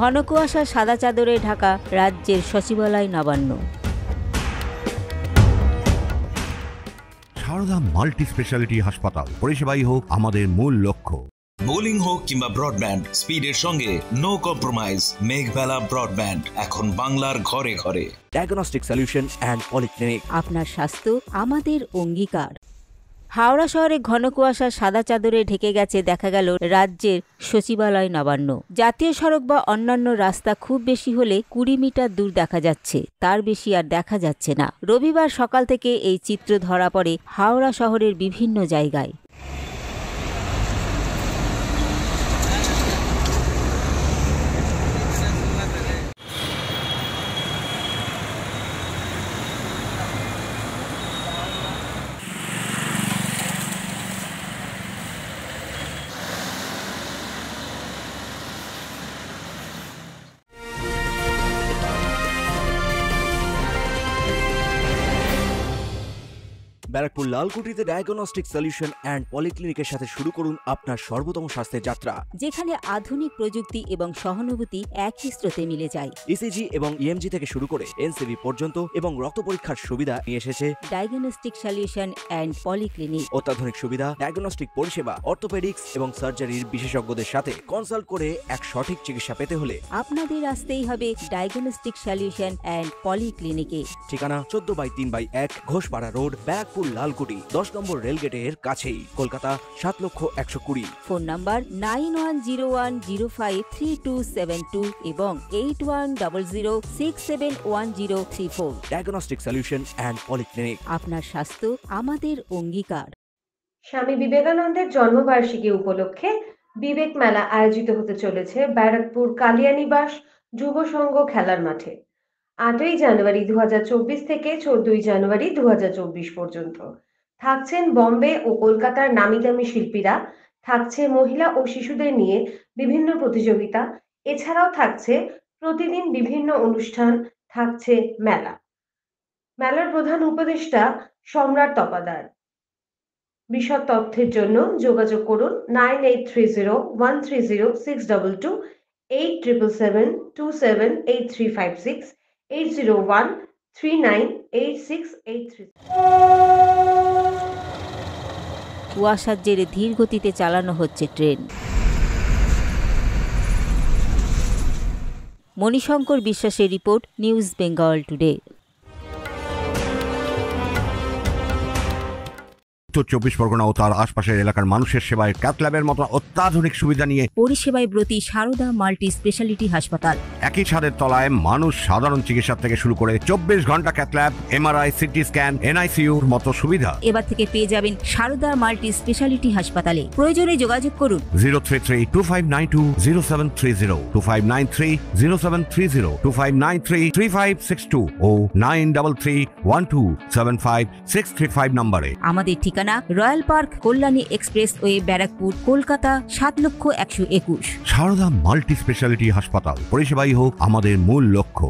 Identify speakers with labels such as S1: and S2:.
S1: ঘন কুয়াশা সাদা চাদরে ঢাকা রাজ্যের সচিবালয় নবান্ন।
S2: সারদা মাল্টি স্পেশালিটি হাসপাতাল, পরিষেবাই হোক আমাদের মূল লক্ষ্য।
S3: বোলিং হোক কিংবা ব্রডব্যান্ড, স্পিডের সঙ্গে নো কম্প্রোমাইজ। মেঘবেলা ব্রডব্যান্ড এখন বাংলার ঘরে ঘরে।
S4: ডায়াগনস্টিক সলিউশন অ্যান্ড পলিক্লিনিক,
S1: আপনার স্বাস্থ্য আমাদের অঙ্গীকার। হাওড়া শহরে ঘন কুয়াশা সাদা চাদরে ঢেকে গেছে, দেখা গেল রাজ্যের সচিবালয় নবান্ন। জাতীয় সড়ক বা অন্যান্য রাস্তা খুব বেশি হলে 20 মিটার দূর দেখা যাচ্ছে, তার বেশি আর দেখা যাচ্ছে না। রবিবার সকাল থেকে এই চিত্র ধরা পড়ে হাওড়া শহরের বিভিন্ন জায়গায়।
S4: ব্যারাকপুর লালকুটিতে ডায়াগনস্টিক সলিউশন অ্যান্ড পলিক্লিনিকের সাথে শুরু করুন আপনার সর্বোত্তম স্বাস্থ্যের যাত্রা,
S1: যেখানে আধুনিক প্রযুক্তি এবং সহানুভূতি একই স্রোতে মিলে যায়।
S4: ইসিজি এবং ইএমজি থেকে শুরু করে এনসিবি পর্যন্ত এবং রক্ত পরীক্ষার সুবিধা নিয়ে এসেছে
S1: ডায়াগনস্টিক সলিউশন অ্যান্ড পলিক্লিনিক।
S4: অত্যাধুনিক সুবিধা, ডায়াগনস্টিক পরিষেবা, অর্থোপেডিক্স এবং সার্জারির বিশেষজ্ঞদের সাথে কনসাল্ট করে এক সঠিক চিকিৎসা পেতে হলে
S1: আপনাদের আসতেই হবে ডায়াগনস্টিক সলিউশন অ্যান্ড পলিক্লিনিকে।
S4: ঠিকানা 14/3/1 ঘোষপাড়া রোড, ব্যারাকপুর লালকুটি, 10 নম্বর রেলগেটের কাছেই, কলকাতা 7,120,000।
S1: ফোন নাম্বার 9101053272 এবং 8100671034।
S4: ডায়াগনস্টিক সলিউশন অ্যান্ড পলিক্লিনিক,
S1: আপনার স্বাস্থ্য আমাদের অঙ্গীকার।
S5: স্বামী বিবেকানন্দের জন্মবার্ষিকী উপলক্ষে বিবেক মেলা আয়োজিত হতে চলেছে ব্যারাকপুর কালিয়ানিবাস যুব সংঘ খেলার মাঠে 8ই জানুয়ারি 2024 থেকে 14ই জানুয়ারি 2024 পর্যন্ত। থাকছেন বম্বে ও কলকাতার নামি দামি শিল্পীরা, থাকছে মহিলা ও শিশুদের নিয়ে বিভিন্ন প্রতিযোগিতা, এছাড়াও থাকছে প্রতিদিন বিভিন্ন অনুষ্ঠান, থাকছে মেলার প্রধান উপদেষ্টা সম্রাট তপাদার। বিশদ তথ্যের জন্য যোগাযোগ করুন 9830130622, 8772783836, 801398683।
S1: কুয়াশার জেরে ধীর গতিতে চালানো হচ্ছে ট্রেন। মণিশঙ্কর বিশ্বাসের রিপোর্ট, নিউজ বেঙ্গল টুডে।
S2: উত্তর 24 পরগনা ও তার আশপাশের এলাকার মানুষের সেবায় ক্যাথল্যাবের মতো অত্যাধুনিক সুবিধা নিয়ে
S1: পরিষেবায় ব্রতী সারদা মাল্টি স্পেশালিটি হাসপাতাল।
S2: একই ছাদের তলায় মানুষ সাধারণ চিকিৎসা থেকে শুরু করে 24 ঘন্টা ক্যাথল্যাব, এমআরআই, সিটি স্ক্যান, এনআইসিইউর মতো সুবিধা
S1: এবার থেকে পেয়ে যাবেন সারদা মাল্টি স্পেশালিটি হাসপাতালে। প্রয়োজনে যোগাযোগ করুন
S2: 033-2592-0730, 2593-0730, 2593-3562 ও 9331275635 নম্বরে।
S1: আমাদের ঠিকানা Royal Park, Kalyani expressway, Barrackpore, Kolkata 7,121,000।
S2: Sarada multi specialty হাসপাতাল, পরিষেবাই হোক আমাদের মূল লক্ষ্য।